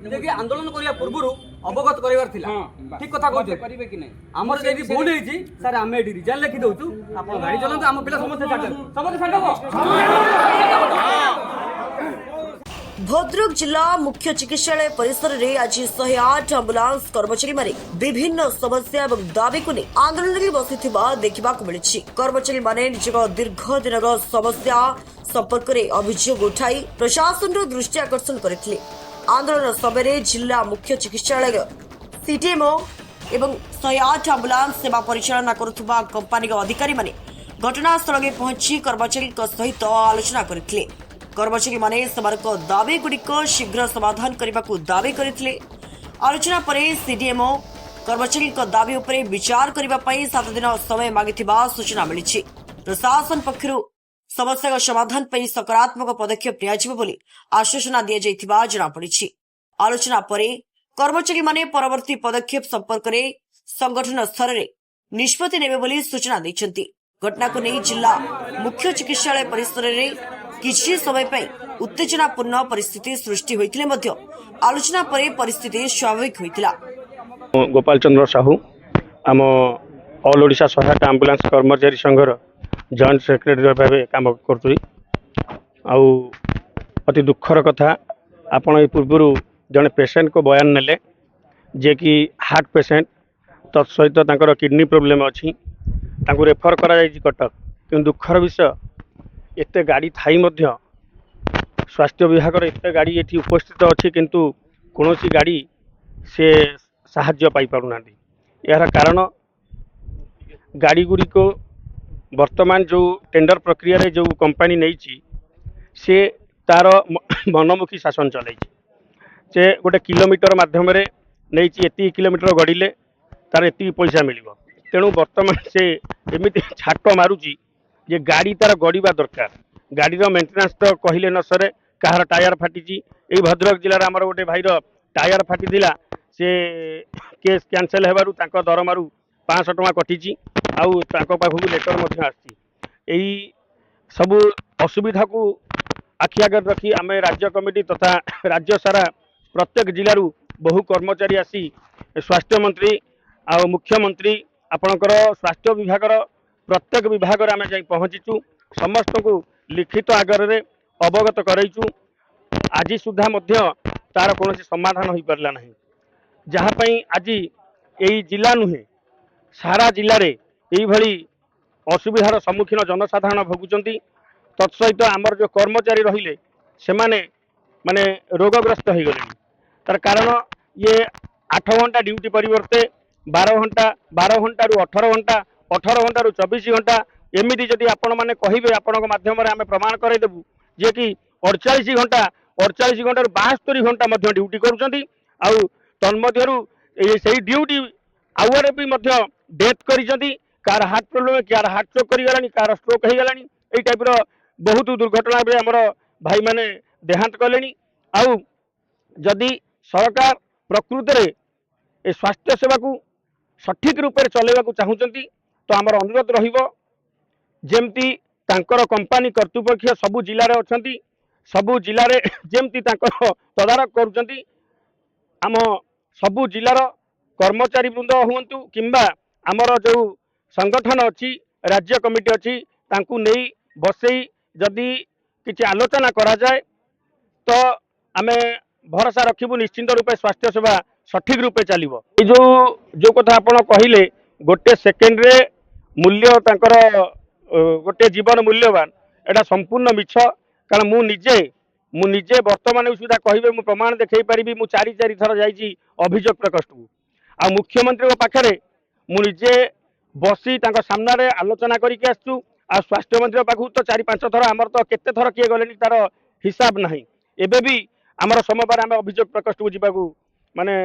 देखिए आंदोलन करिया पूर्व अवगत करिवार थिला ठीक कथा कहते करिवे कि नै हमर जेदी भूल हेछि सर हम एडी रिजन लिखि दउछु आपण गाड़ी चलंतु हम पिला समस्त छाडब भद्रक जिला मुख्य चिकित्सालय परिसर में आज 108 आंबुलांस कर्मचारी माने विभिन्न समस्या और दाबी को आंदोलन में बसी देखा मिली। कर्मचारी माने निजक दीर्घ दिन समस्या संपर्क में अभियोग उठाई प्रशासन दृष्टि आकर्षण करते। आंदोलन समय जिला मुख्य चिकित्सालय सीटीएमओ एवं 108 आंबुलांस सेवा परिचालना करुवा कंपानी अधिकारी माने घटनास्थल में पहुंची कर्मचारी सहित आलोचना करते। कर्मचारी माने दाबी गुड़िक शीघ्र समाधान करने को दाबी करते। आलोचना पर सीडीएमओ कर्मचारी दाबी उपर विचार करने 7 दिन समय मागी सूचना मिली। प्रशासन पक्षर समस्या समाधान पर सकारात्मक पदक्षेप नि आश्वासन दि जाइथिबा जଣା पड़ी। आलोचना पर कर्मचारी माने परवर्ती पदक्षेप संपर्क में संगठन स्तर में निष्पत्ति नेबे बोली सूचना दैछन्ति। घटना को नहीं जिला मुख्य चिकित्सालय परिसर में किछि समय पर उत्तेजनापूर्ण परिस्थिति सृष्टि होइतिले मध्य आलोचना पर परिस्थिति स्वाभाविक होइतिला। गोपाल चंद्र साहू आम ऑल ओडिशा 108 एम्बुलेंस कर्मचारी संघर जॉइंट सेक्रेटरी भाव काम करुँ। अति दुखर कथा आपण पूर्व जड़े पेसेंट को बयान नेले जे कि हार्ट पेसेंट तत्सहित किडनी प्रोब्लेम अच्छी रेफर करा कटक कि दुखर विषय एते गाड़ी थाई मध्य स्वास्थ्य विभाग एते गाड़ी ये उपस्थित अच्छी किंतु कौन सी गाड़ी से साहाय्य पाई पारना। यार कारण गाड़ी गुड़ी को वर्तमान जो टेंडर प्रक्रिया रे जो कंपनी नहीं से तार मनमुखी शासन चलाई से गोटे किलोमीटर मध्यम नहीं एति किलोमीटर गड़िले तार एति पैसा मिल तेणु वर्तमान से एमती छाट मारुची जे गाड़ी तार गड़वा दरकार। गाड़ीर मेंटेनेंस तो कहले न सरे कहार टायर फाटी यही भद्रक जिलार आमर गोटे भाईर टायर फाटी से केस कैंसल हेबारु तांको दरमारू 500 टଙ୍କା कटिची आउ तांको पाखु लेटर मध्य आसी। यही सबु असुविधा को आखि आगे रखी आम राज्य कमिटी तथा राज्य सारा प्रत्येक जिलूर बहु कर्मचारी आसी स्वास्थ्य मंत्री आ मुख्यमंत्री आपणकर स्वास्थ्य विभाग प्रत्येक विभाग आम जा पहुँचीचु समस्त को लिखित आगर रे अवगत करैचु। आज सुधा मध्य तार कौन समाधान हो पारला नहीं जहाँपाई आज यही जिला नुहे सारा जिले में असुविधार सम्मुखीन जनसाधारण भोगुंट। तत्सहित आमर जो कर्मचारी रहिले से माने रोगग्रस्त हो गले तार कारण ये 8 घंटा ड्यूटी परिवर्ते 12 घंटा रु 18 घंटा 18 घंटा रु 24 घंटा एमती जदि आपण मैंने कहे आपण माध्यम आम प्रमाण करदेबू जे कि 48 घंटा रु 72 घंटा ड्यूटी करुँच तन्मध्यरु से ड्यूटी आवर भी डेथ कर कार हार्ट प्रोब्लेम कार हार्ट चोक कर कार स्ट्रोक हो गला यही टाइप बहुत दुर्घटना आमर भाई मैंने देहांत कले। आउ जदि सरकार प्रकृत में स्वास्थ्य सेवा को सठिक रूप से चलैवा चाहूँगी तो आमर अनुरोध रमती कंपानी कर्तृपक्ष सबू जिले अच्छा सबू जिले जमती तदारख करुँच आम सबू जिलार कर्मचारी वृंद हूँ किंबा आमर जो संगठन अच्छी राज्य कमिटी अच्छी तांकु नहीं बसई जदि किसी आलोचना करा जाए तो आमे भरोसा रखिबू निश्चिंत रूपे स्वास्थ्य सेवा सठिक रूपे चलिबो। ए जो कथा आपण कहिले गोटे सेकेंड रे मूल्य तांकर गोटे जीवन मूल्यवान एटा संपूर्ण मिछ कारण मु निजे वर्तमान सुविधा कहिबे मु प्रमाण देखै परिबी मु 4 थर जाइछि अभियोग प्रकोष्ठ को आ मुख्यमंत्री पाखरे मु निजे बसी तांका सामना रे आलोचना करिके आसछु आ स्वास्थ्य मंत्री पाखु तो 4-5 थर आमर तो केते थर किए गलेनी तार हिसाब नहीं एबे भी आमर सोमवार आम अभियोग प्रकोष्ठ को जीवाकू माने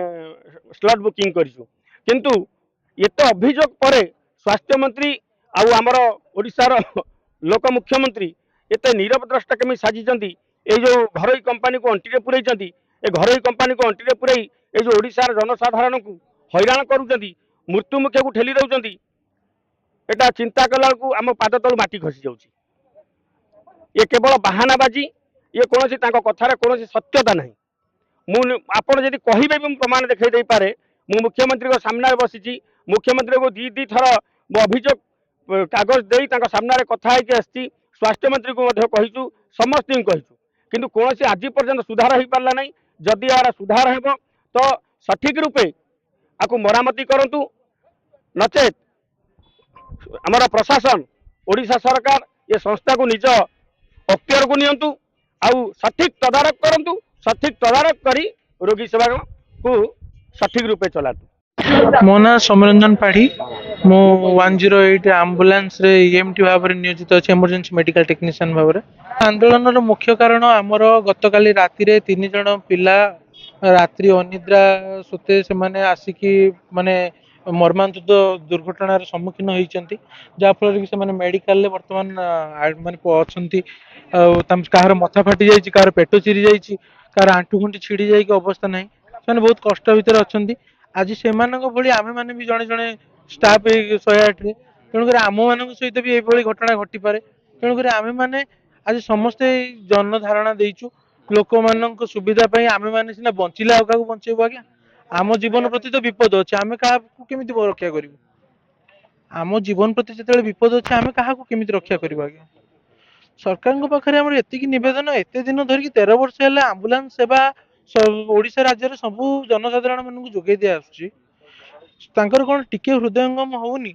स्लॉट बुकिंग करिछु किंतु ये तो अभियोग पर स्वास्थ्य मंत्री आउ आमर ओडिशार लोक मुख्यमंत्री एते नीरव द्रष्टा केमी साजिचंती ए जो घरोई कंपनी को अंटी पुरैचंती ए घरोई कंपनी को अंटी पुरई ए जो ओडिशार जनसाधारण को हैरान करूचंती मृत्यु मुखे को ठेली दउचंती एटा चिंता कला को आम पाद तलू माटी खसी जाउची। ये केवल बहानाबाजी ये कौन कथार कौन सत्यता नहीं ଆପଣ ଯଦି କହିବେ ବି ମୁଁ ପ୍ରମାण ଦେଖାଇ ଦେଇପାରେ। ମୁଁ ମୁଖ୍ୟमंत्री सामने बसी मुख्यमंत्री को दी थर अभियोग कागज दे सामने कथा आसी स्वास्थ्य मंत्री को कहीचु समस्त कहीचु किंतु कौन आज पर्यंत सुधार हो पारा ना। जदि यार सुधार हो तो सठिक रूपे आपको मरामती करूँ नचेत आमर प्रशासन ओडिशा सरकार ये संस्था को निज अख्तियार को नियंतु आउ सठिक तदारक करूँ सठिक तदारक करी रोगी सेवा को सठिक रूपे चलातु। मो ना सौम्यरंजन पाढ़ी मु 108 आंबुलांस रे ईएमटी भाव में नियोजित अच्छे इमरजेंसी मेडिकल टेक्नीशियन भाव में। आंदोलन मुख्य कारण आमर गतकाली राति 3 जन पिला रात्रि अनिद्रा सत्वे से आसिकी माने मर्मांतुद दुर्घटनार सम्मुखीन होती जहाँफल कि से मेडिकल बर्तमान माने अच्छा कहार मथा फाटी जाइए कहार पेट चिरी जाइए कहार आंठू खुंटी छिड़ी जाइए अवस्था ना से बहुत कष्ट भितर अच्छा आज से आम मैंने भी जड़े जड़े स्टाफ 108 तेणुक आम मान सहित भी ये घटना घटी पारे तेणुक आम मैंने आज समस्ते जनधारणा देचु लोक मान सुविधा आम मैंने सीना बंचिले आ क्या बचेबू आज्ञा आम जीवन प्रति तो विपद अच्छे आम क्या केमी रक्षा करूँ आम जीवन प्रति जो विपद अच्छे आम क्या केमी रक्षा करूँ आज्ञा सरकार पाखे आम एति नवेदन एत दिन धरिकी 13 वर्ष है आंबुलांस सेवा ओडिशा राज्य सबू जनसाधारण मानक जोगे दि आसुच्ची कौन टिके हृदयंगम होनी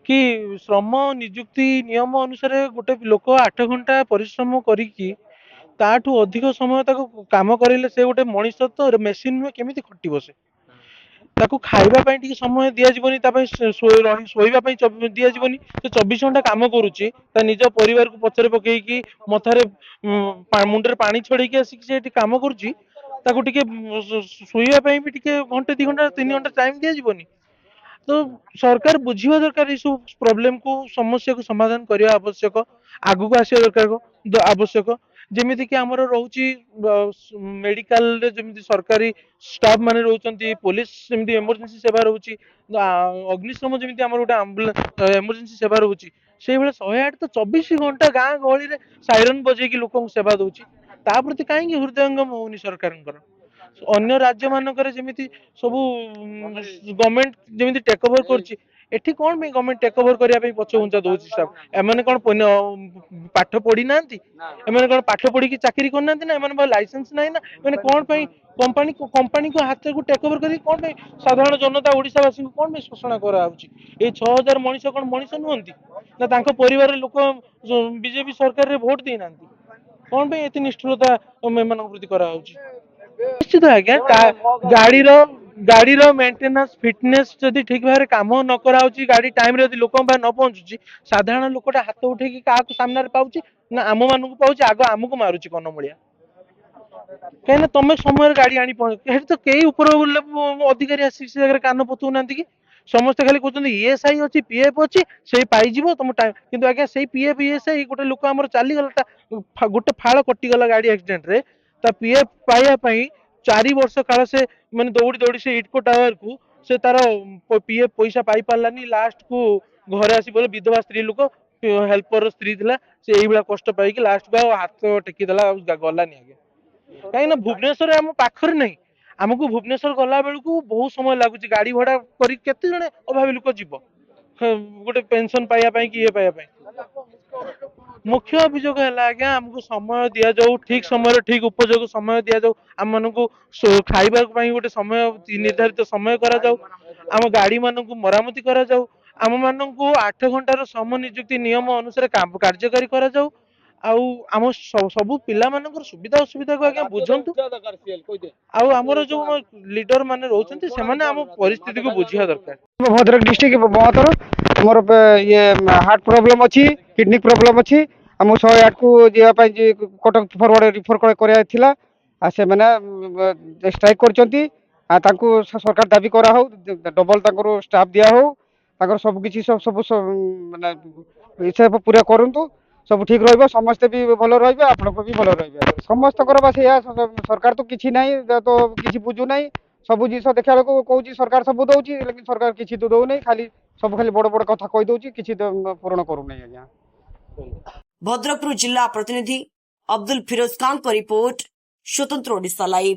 कि श्रम निजुक्ति नियम अनुसार गोटे लोक 8 घंटा परिश्रम करिकी ताठू अधिक समय काम करेले से गोटे मनीष तो मेसीन नुहे केमी खटिब से ताकू खाइबा टी समय दिजावनी शोइबा दिजावनी तो 24 घंटा काम करुच्ची निज परिवार को पचरे पकईकी मथारे मुंडे पानी छड़ेकी आसिक काम करुच्ची ताकू टिके शोइबा भी टिके घंटे 2 घंटा 3 घंटा टाइम दिजावनी तो सरकार बुझा दरकार ये सब प्रॉब्लम को समस्या को समाधान करने आवश्यक आगू को आसा दरकार आवश्यक जमीती कि आमर रोची मेडिकल जमी सरकारी स्टाफ माने रोचंती पुलिस जमी इमरजेंसी सेवा रोची अग्निशम जमी आम गोटे आंबुलांस इमरजेंसी सेवा रोची से 108 तो 24 घंटा गाँ गहली साइरन बजेकी लोक सेवा दौची प्रति कहीं हृदयंगम होनी सरकार अन्य राज्य मानक जमी सब गवर्नमेंट जमी टेक ओवर कर एठी कौन भी गवर्नमेंट टेक ओवर करने पछ घुंचा दौर स्टाफ एम कौन पाठ पढ़ी ना एम कौन पाठ पढ़ी चाकरी करना ना एम लाइसेंस ना मैंने कौन कंपनी को हाथ को टेक ओवर कर कौन साधारण जनता ओडिशावासी को कौन शोषण कराऊँच ये 6000 मनीष कौन मनीष नुहति ना परिवार लोक बीजेपी सरकार भोट देना कौन ये निष्ठुरता एम प्रति कराऊँच निश्चित आज्ञा गाड़ी मेंटेनेंस फिटनेस जदि ठीक भाव काम न कराऊँच गाड़ी टाइम रे लोक न पहुंचुची साधारण लोकटा हाथ उठे क्या सामने पाऊँ ना आम मान पाऊँ आग आमको मारुची कनमूलिया कहीं तुम समय गाड़ी आनी पहुंच तो कई ऊपर अधिकारी आसिक से जगह कान पतऊ ना कि समस्ते खाली कहते ईएसआई अच्छी पीएफ अच्छी से पाइज तुम टाइम किंतु आज्ञा से पीएफ ईएसआई गोटे लोक आम चलीगला गोटे फाड़ कटिगला गाड़ी एक्सीडेंट रे पीएफ पाइबापी 4 वर्ष काल से मैंने दौड़ी दौड़ी से इटको टावर को से तार पीएफ पैसा पाई पारानी लास्ट को घरे आसी बोले विधवा स्त्री लोक हेल्पर स्त्री थी से यही कष्ट पाई लास्ट को हाथ टेकीदेला गलानी आगे कहीं भुवनेश्वर आम पाखर नहीं आमको भुवनेश्वर गला बेलू बहुत समय लगुच गाड़ी भड़ा कर केते जने अभावी लोक जीव गोटे पेंशन पाइबापी कि ये पाइबापी मुख्य अभियोग है आज्ञा आमको समय दि जाऊ ठीक समय ठीक उपयोग समय दि जाऊ आम मानक खाइबा गोटे समय निर्धारित समय करा जाऊ आम गाड़ी मानक मरामती करा जाऊ आम मानक 8 घंटार समय नियुक्ति नियम अनुसार कार्यकारी करा जाऊ आम सबू पिला मानकर सुविधा असुविधा को आज्ञा बुझंतु आमर जो लीडर माने रोचंती से माने आम परिस्थिति को बुझिया दरकार। भद्रक डिस्ट्रिक्ट महतर मोर ये हार्ट प्रॉब्लम अच्छी किडनी प्रॉब्लम अच्छी आम 108 को जावाई कटक फरवर्ड रिफर कराइला से मैंने स्ट्राइक कर सरकार दाबी करा हो डबल स्टाफ दिया हो सबकि सब माने पूरा करूँ सब ठीक रही समस्ते भी भल रही आपण को भी भल रही समस्त बस या सरकार तो किसी ना तो किसी बुझू ना सब जिस देखा कौन सरकार सब दौर लेकिन सरकार किसी तो दौना खाली सब खाली बड़ बड़ कथा कहीदे किसी पूरण करूना आज्ञा। भद्रकपुर जिला प्रतिनिधि अब्दुल फिरोज खान रिपोर्ट स्वतंत्र ओडिशा लाइव।